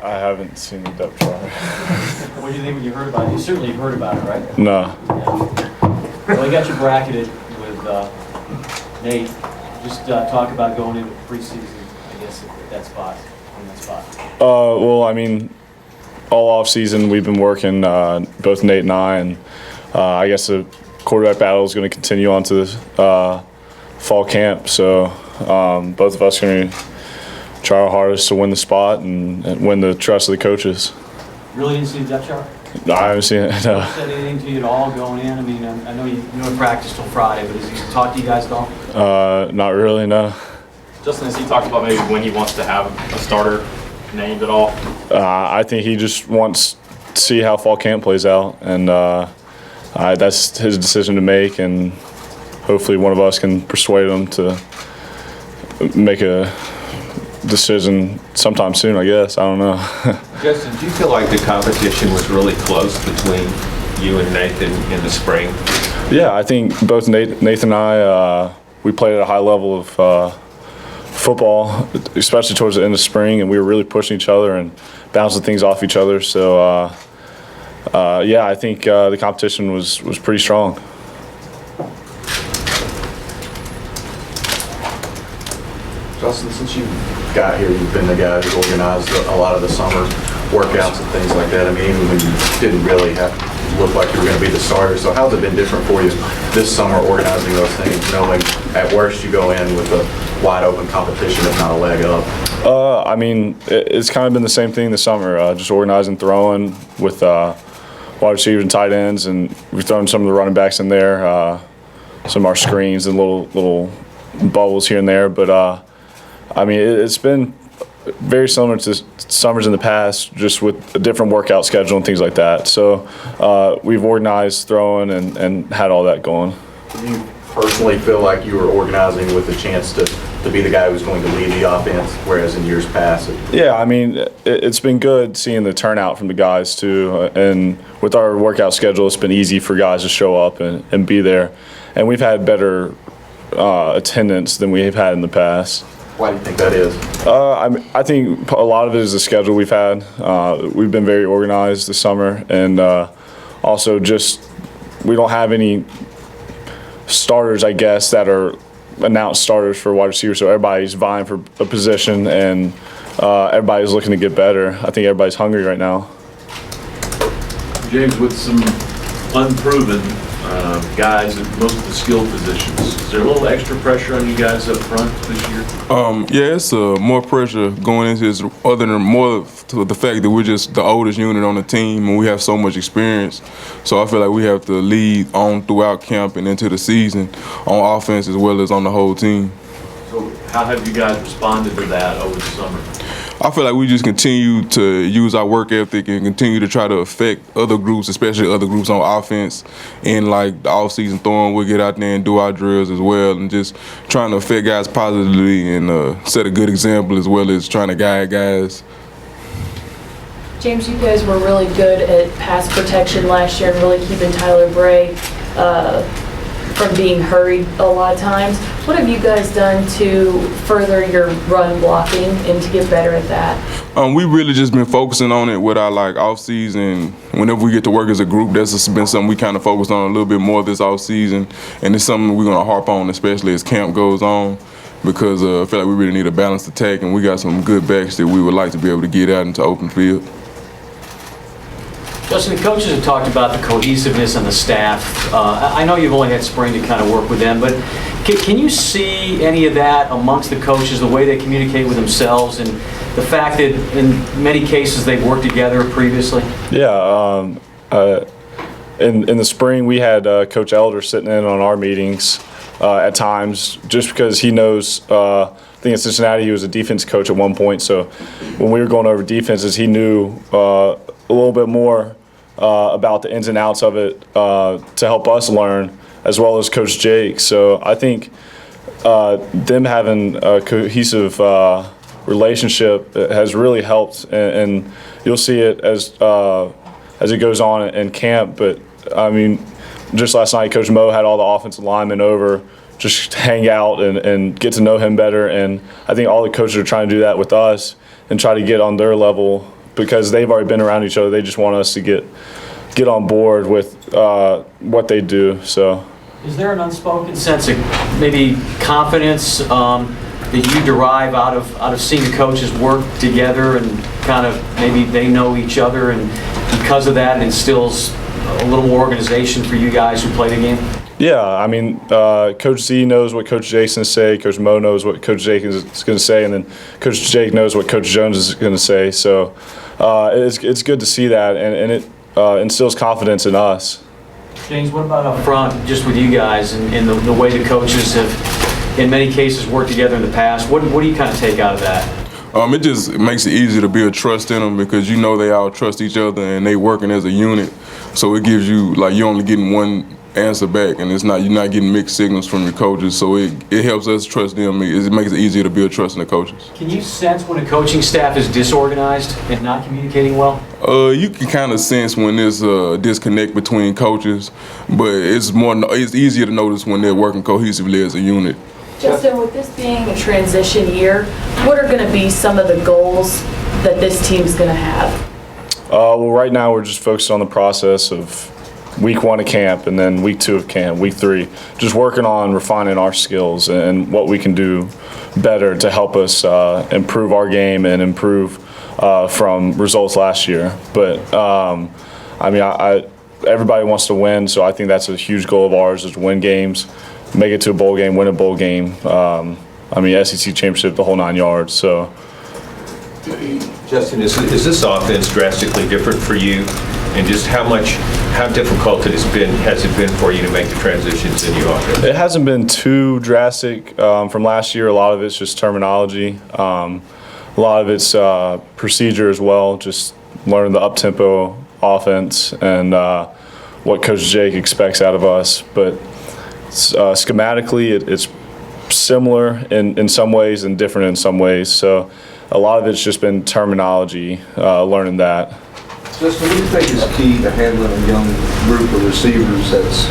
I haven't seen the depth chart. What do you think when you heard about it? You certainly heard about it, right? No. Yeah. Well, you got you bracketed with Nate. Just talk about going into preseason, I guess, at that spot, in that spot. Well, I mean, all off season we've been working, both Nate and I guess the quarterback battle is going to continue on to this fall camp. So both of us are going to try our hardest to win the spot and win the trust of the coaches. Really didn't see the depth chart? No, I haven't seen it. No. Said anything to you at all going in? I mean, I know you don't practice till Friday, but has he talked to you guys at all? Not really, no. Justin, has he talked about maybe when he wants to have a starter named at all? I think he just wants to see how fall camp plays out, and that's his decision to make, and hopefully one of us can persuade him to make a decision sometime soon, I guess. I don't know. Justin, do you feel like the competition was really close between you and Nathan in the spring? Yeah, I think both Nathan and I, we played at a high level of football, especially towards the end of spring, and we were really pushing each other and bouncing things off each other. So, yeah, I think the competition was pretty strong. Justin, since you got here, you've been the guy who organized a lot of the summer workouts and things like that. I mean, even when you didn't really look like you were going to be the starter. So how's it been different for you this summer organizing those things, knowing at worst you go in with a wide open competition, if not a leg up? I mean, it's kind of been the same thing this summer, just organizing, throwing with wide receivers and tight ends, and we've thrown some of the running backs in there, some of our screens and little bubbles here and there. But I mean, it's been very similar to summers in the past, just with a different workout schedule and things like that. So we've organized throwing and had all that going. Do you personally feel like you were organizing with a chance to be the guy who's going to lead the offense, whereas in years past? Yeah, I mean, it's been good seeing the turnout from the guys too. And with our workout schedule, it's been easy for guys to show up and be there. And we've had better attendance than we've had in the past. Why do you think that is? I think a lot of it is the schedule we've had. We've been very organized this summer, and also just we don't have any starters, I guess, that are announced starters for wide receivers. So everybody's vying for a position, and everybody's looking to get better. I think everybody's hungry right now. James, with some unproven guys at most of the skill positions, is there a little extra pressure on you guys up front this year? Yeah, it's more pressure going into this, other than more to the fact that we're just the oldest unit on the team and we have so much experience. So I feel like we have to lead on throughout camp and into the season on offense as well as on the whole team. So how have you guys responded to that over the summer? I feel like we just continue to use our work ethic and continue to try to affect other groups, especially other groups on offense. And like the off-season throwing, we'll get out there and do our drills as well, and just trying to affect guys positively and set a good example as well as trying to guide guys. James, you guys were really good at pass protection last year and really keeping Tyler Bray from being hurried a lot of times. What have you guys done to further your run blocking and to get better at that? We really just been focusing on it with our off season. Whenever we get to work as a group, that's just been something we kind of focused on a little bit more this off season, and it's something we're gonna harp on, especially as camp goes on, because I feel like we really need a balanced attack, and we got some good backs that we would like to be able to get out into open field. Justin, the coaches have talked about the cohesiveness on the staff. I know you've only had spring to kind of work with them, but can you see any of that amongst the coaches, the way they communicate with themselves and the fact that in many cases they've worked together previously? Yeah, in the spring we had Coach Elder sitting in on our meetings at times, just because he knows, I think in Cincinnati he was a defense coach at one point, so when we were going over defenses, he knew a little bit more about the ins and outs of it to help us learn, as well as Coach Jake. So I think them having a cohesive relationship has really helped, and you'll see it as it goes on in camp. But I mean, just last night, Coach Mo had all the offensive linemen over, just hang out and get to know him better. And I think all the coaches are trying to do that with us and try to get on their level because they've already been around each other. They just want us to get on board with what they do. So, is there an unspoken sense of maybe confidence that you derive out of seeing the coaches work together and kind of maybe they know each other, and because of that it instills a little more organization for you guys who play the game? Yeah, I mean, Coach Z knows what Coach Jake's going to say, Coach Mo knows what Coach Jake is going to say, and then Coach Jake knows what Coach Jones is going to say. So it's good to see that, and it instills confidence in us. James, what about up front, just with you guys and the way the coaches have, in many cases, worked together in the past? What do you kind of take out of that? It just makes it easy to build trust in them because you know they all trust each other and they working as a unit. So it gives you, like, you're only getting one answer back, and you're not getting mixed signals from your coaches. So it helps us trust them. It makes it easier to build trust in the coaches. Can you sense when a coaching staff is disorganized and not communicating well? You can kind of sense when there's a disconnect between coaches, but it's easier to notice when they're working cohesively as a unit. Justin, with this being a transition year, what are going to be some of the goals that this team's going to have? Well, right now we're just focused on the process of week 1 of camp and then week 2 of camp, week 3, just working on refining our skills and what we can do better to help us improve our game and improve from results last year. But I mean, everybody wants to win, so I think that's a huge goal of ours, is to win games, make it to a bowl game, win a bowl game. I mean, SEC championship, the whole 9 yards. So, Justin, is this offense drastically different for you? And just how difficult has it been for you to make the transitions in your offense? it hasn't been too drastic from last year. A lot of it's just terminology. A lot of it's procedure as well, just learning the up-tempo offense and what Coach Jake expects out of us. But schematically, it's similar in some ways and different in some ways. So a lot of it's just been terminology, learning that. Justin, what do you think is key to handling a young group of receivers that's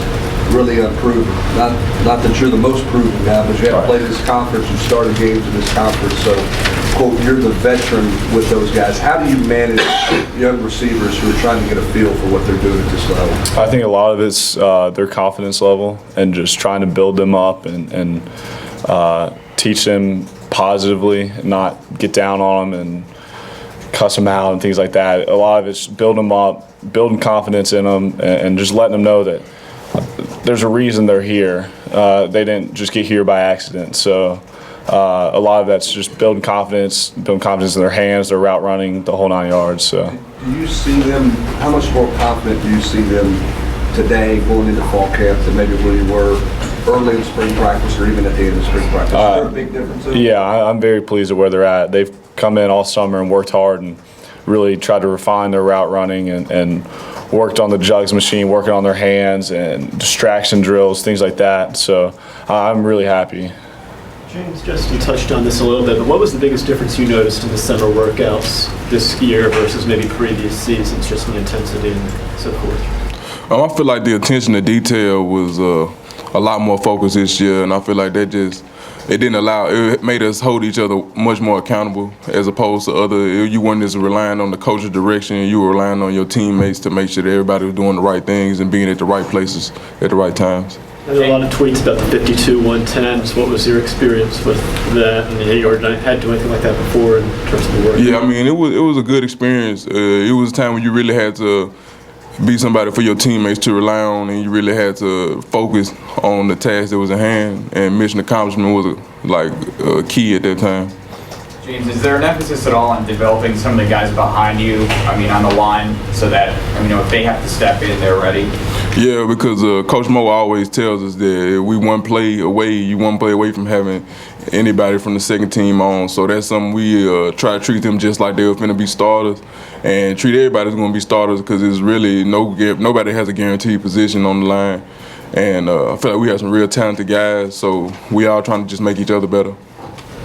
really unproven? Not that you're the most proven guy, but you haven't played this conference, you started games in this conference, so, quote, you're the veteran with those guys. How do you manage young receivers who are trying to get a feel for what they're doing at this level? I think a lot of it's their confidence level and just trying to build them up and teach them positively, not get down on them and cuss them out and things like that. A lot of it's building them up, building confidence in them, and just letting them know that there's a reason they're here. They didn't just get here by accident. So a lot of that's just building confidence in their hands, their route running, the whole 9 yards. So. Do you see them, how much more confident do you see them today going into fall camp than maybe where you were early in spring practice or even at the end of spring practice? Is there a big difference in? Yeah, I'm very pleased with where they're at. They've come in all summer and worked hard and really tried to refine their route running and worked on the jugs machine, working on their hands and distraction drills, things like that. So I'm really happy. James, Justin touched on this a little bit, but what was the biggest difference you noticed in the summer workouts this year versus maybe previous seasons, just the intensity and so forth? I feel like the attention to detail was a lot more focused this year, and I feel like it made us hold each other much more accountable as opposed to you weren't just relying on the coach's direction, you were relying on your teammates to make sure that everybody was doing the right things and being at the right places at the right times. There were a lot of tweets about the 52-110s. What was your experience with that? And you already had to do anything like that before in terms of the work? Yeah, I mean, it was a good experience. It was a time when you really had to be somebody for your teammates to rely on, and you really had to focus on the task that was at hand, and mission accomplishment was key at that time. James, is there an emphasis at all on developing some of the guys behind you, I mean, on the line, so that, if they have to step in, they're ready? Yeah, because Coach Mo always tells us that we one play away from having anybody from the second team on. So that's something we try to treat them just like they were finna be starters, and treat everybody as going to be starters, because it's really nobody has a guaranteed position on the line. And I feel like we have some real talented guys, so we all trying to just make each other better.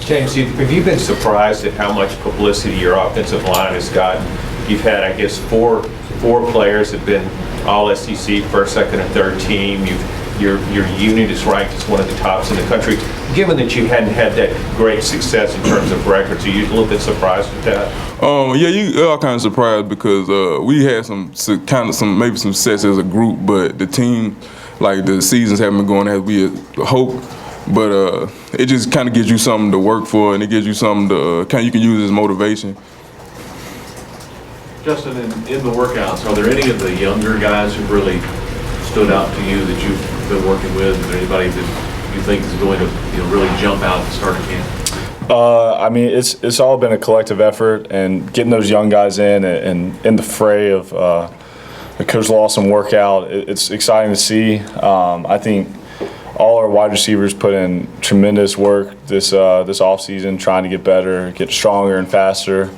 James, have you been surprised at how much publicity your offensive line has gotten? You've had, I guess, four players have been all SEC, first, second, and third team. You've your unit is ranked as one of the tops in the country. Given that you hadn't had that great success in terms of records, are you a little bit surprised at that? Yeah, you are kind of surprised because we had some success as a group, but the team, like the seasons haven't been going as we had hoped. But it just kind of gives you something to work for, and it gives you something to you can use as motivation. Justin, in the workouts, are there any of the younger guys who really stood out to you that you've been working with? Is there anybody that you think is going to really jump out at the start of camp? I mean, it's all been a collective effort, and getting those young guys in the fray of the Coach Lawson workout, it's exciting to see. I think all our wide receivers put in tremendous work this offseason, trying to get better, get stronger and faster.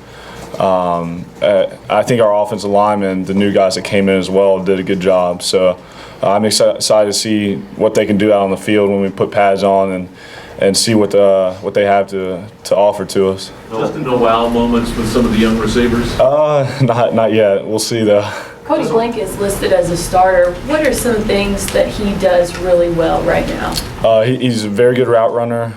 I think our offensive linemen, the new guys that came in as well, did a good job. So I'm excited to see what they can do out on the field when we put pads on and see what they have to offer to us. Justin, no wow moments with some of the young receivers? Not yet. We'll see though. Cody Blank is listed as a starter. What are some things that he does really well right now? He's a very good route runner.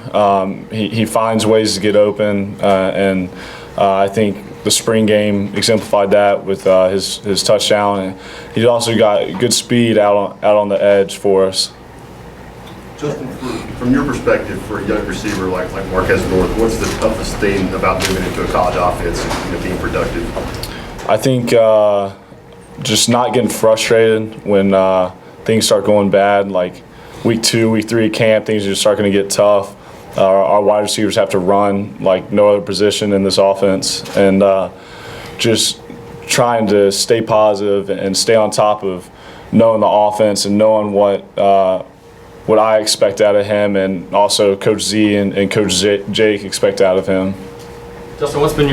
He finds ways to get open, and I think the spring game exemplified that with his touchdown. And he's also got good speed out on the edge for us. Justin, from your perspective, for a young receiver like Marquez North, what's the toughest thing about moving into a college offense and being productive? I think just not getting frustrated when things start going bad, like week 2, week 3 of camp, things just start going to get tough. Our wide receivers have to run like no other position in this offense, and just trying to stay positive and stay on top of knowing the offense and knowing what I expect out of him, and also Coach Z and Coach Jake expect out of him. Justin, what's been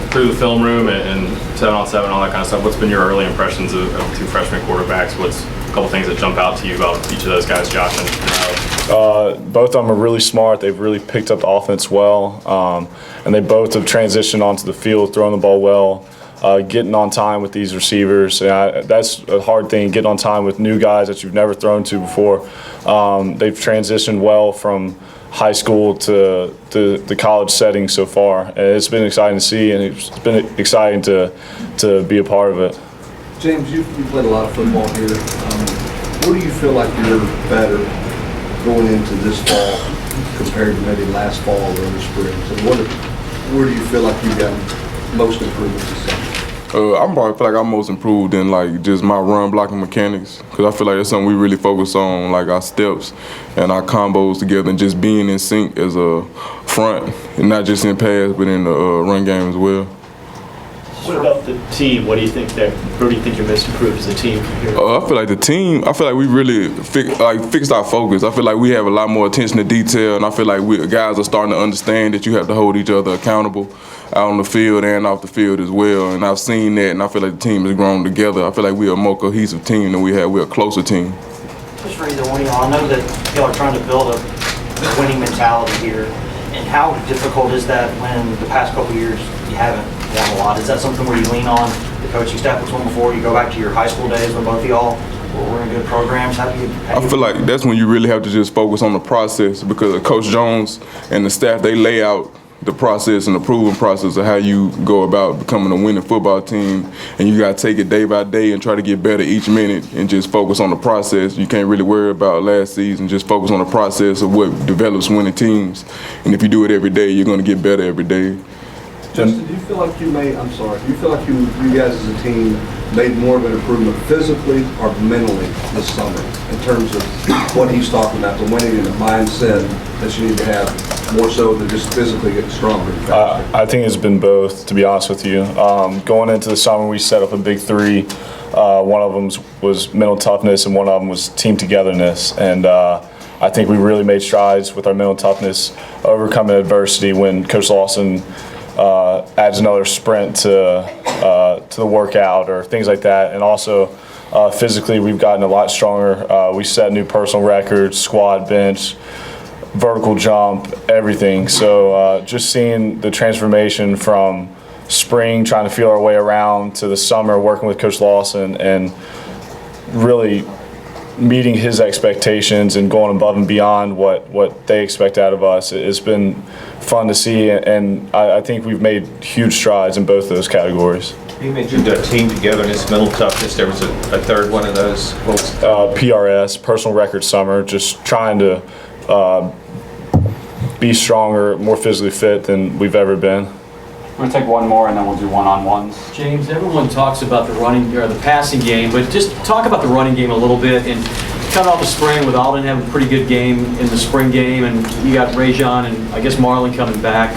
through the film room and 7-on-7, all that kind of stuff, what's been your early impressions of 2 freshman quarterbacks? What's a couple things that jump out to you about each of those guys, Josh and both of them are really smart. They've really picked up the offense well, and they both have transitioned onto the field, throwing the ball well, getting on time with these receivers. That's a hard thing, getting on time with new guys that you've never thrown to before. They've transitioned well from high school to the college setting so far. And it's been exciting to see, and it's been exciting to be a part of it. James, you played a lot of football here. Where do you feel like you're better going into this fall compared to maybe last fall or the spring? So where do you feel like you've gotten most improvements this summer? I probably feel like I'm most improved in like just my run blocking mechanics, because I feel like that's something we really focus on, like our steps and our combos together, and just being in sync as a front, and not just in pass but in the run game as well. What about the team? Where do you think you're most improved as a team from here? I feel like the team, we really fixed our focus. I feel like we have a lot more attention to detail, and I feel like guys are starting to understand that you have to hold each other accountable out on the field and off the field as well. And I've seen that, and I feel like the team has grown together. I feel like we're a more cohesive team than we're a closer team. Just for either one of y'all, I know that y'all are trying to build a winning mentality here. And how difficult is that when the past couple of years you haven't won a lot? Is that something where you lean on the coaching staff that's won before? You go back to your high school days when both of y'all were in good programs? How do you I feel like that's when you really have to just focus on the process, because Coach Jones and the staff, they lay out the process and the proven process of how you go about becoming a winning football team, and you got to take it day by day and try to get better each minute and just focus on the process. You can't really worry about last season, just focus on the process of what develops winning teams, and if you do it every day, you're going to get better every day. Justin, do you feel like you guys as a team made more of an improvement physically or mentally this summer in terms of what he's talking about, the winning and the mindset that you need to have, more so than just physically getting stronger and faster? I think it's been both, to be honest with you. Going into the summer, we set up a big 3. One of them was mental toughness, and one of them was team togetherness. And I think we really made strides with our mental toughness, overcoming adversity when Coach Lawson adds another sprint to the workout or things like that. And also physically, we've gotten a lot stronger. We set new personal records, squat, bench, vertical jump, everything. So just seeing the transformation from spring, trying to feel our way around, to the summer working with Coach Lawson, and really meeting his expectations and going above and beyond what they expect out of us. It's been fun to see, and I think we've made huge strides in both those categories. You mentioned team togetherness, mental toughness. There was a third one of those. PRS, personal record summer, just trying to be stronger, more physically fit than we've ever been. We're gonna take one more and then we'll do one-on-ones. James, everyone talks about the running or the passing game, but just talk about the running game a little bit. And coming off the spring with Alden having a pretty good game in the spring game, and you got Rajon and I guess Marlon coming back.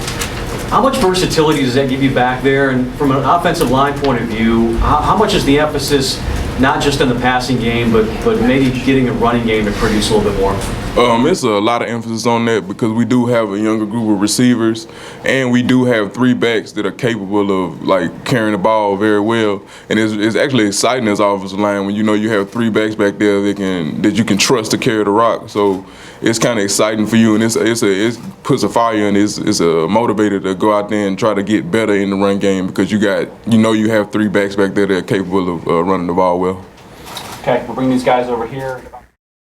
How much versatility does that give you back there? And from an offensive line point of view, how much is the emphasis not just in the passing game, but maybe getting a running game to produce a little bit more? It's a lot of emphasis on that because we do have a younger group of receivers, and we do have 3 backs that are capable of like carrying the ball very well. And it's actually exciting as offensive line when you know you have 3 backs back there that you can trust to carry the rock. So it's kind of exciting for you, and it puts a fire and it's a motivator to go out there and try to get better in the run game because you have 3 backs back there that are capable of running the ball well. Okay, we'll bring these guys over here.